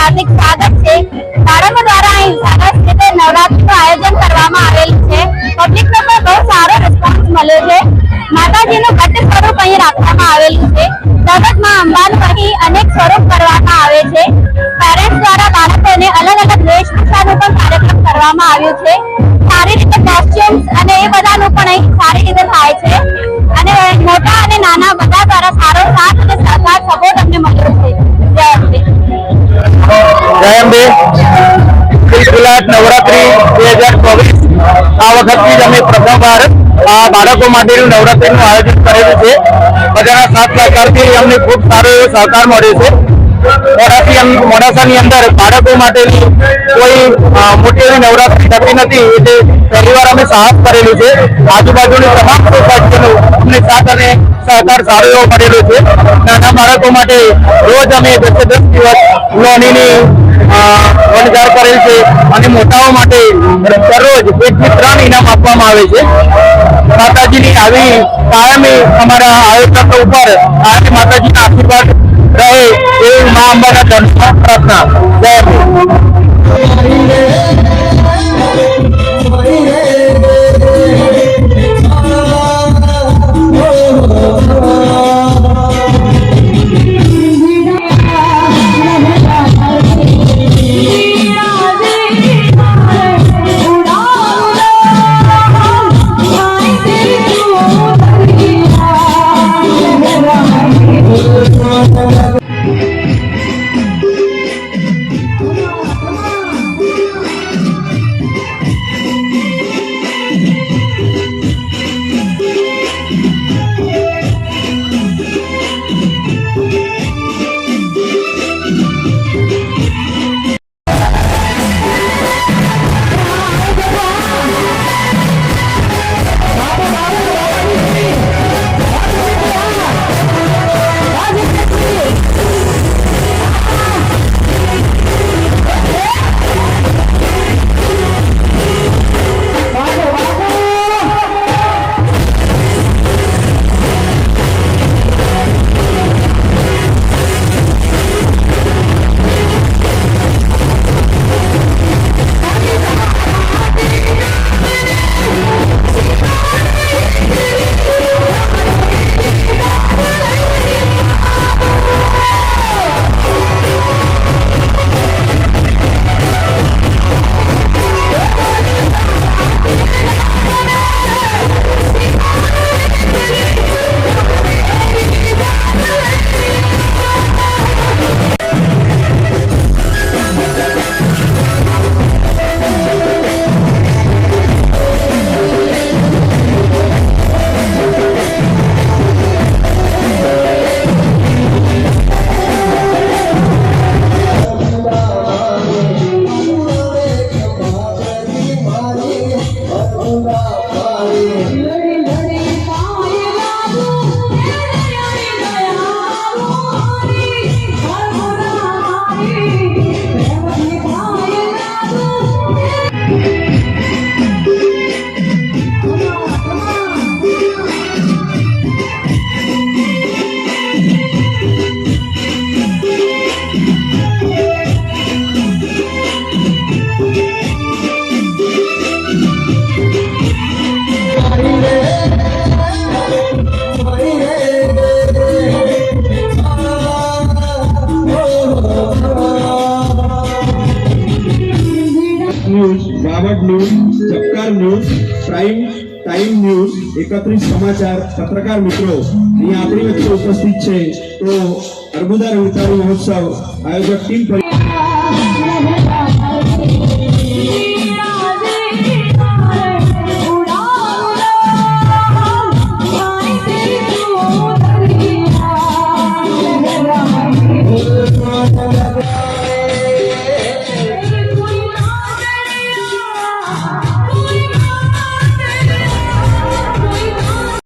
हार्दिक स्वागत है। बाळको द्वारा અહીં સરસ રીતે નવરાત્રીનું આયોજન કરવામાં આવેલું છે। પબ્લિકનો પણ બહુ સારો રિસ્પોન્સ મળ્યો છે। માતાજીનું ઘટ સ્વરૂપ અહીં રાખવામાં આવેલું છે। દરરોજ માં અંબાનું અહીં અનેક સ્વરૂપ કરવામાં આવે છે। પેરેન્ટ્સ દ્વારા બાળકોને અલગ અલગ વેશભૂષાનું પણ કાર્યક્રમ કરવામાં આવ્યું છે। સારી રીતે કોસ્ચ્યુમ્સ અને એ બધાનું પણ અહીં સારી રીતે થાય છે અને મોટા અને નાના બધા દ્વારા સારો સાથ અને સહકાર સપોર્ટ અમને મળ્યો છે। જય અંબે। જય અંબે। ખિલખિલાટ નવરાત્રી 2024 આ વખતથી જ અમે પ્રથમવાર આ બાળકો માટેનું નવરાત્રીનું આયોજન કરેલું છે। બધાના સાથ સહકારથી અમને ખૂબ સારો એવો સહકાર મળ્યો છે। મોડાસાની અંદર બાળકો માટેની કોઈ મોટી એવી નવરાત્રી થતી નથી, એટલે પહેલી વાર અમે સાહસ કરેલું છે। આજુબાજુની તમામ સોસાયટીનો અમને સાથ અને સહકાર સારો એવો મળેલો છે। નાના બાળકો માટે રોજ અમે 10 દિવસ લોનીની વણઝાર કરેલ છે અને મોટાઓ માટે દરરોજ 1 થી 3 ઇનામ આપવામાં આવે છે। માતાજીની આવી કાયમી અમારા આયોજકો ઉપર આજે માતાજીના આશીર્વાદ રહે એવી મા અંબાના દર્શનમાં પ્રાર્થના। જય અંબે। वावड न्यूज, चपकार न्यूज, प्राइम टाइम न्यूज, 31 समाचार पत्रकार मित्रों अपनी वच्चे उपस्थित है तो अर्बुदा रविवार महोत्सव आयोजक टीम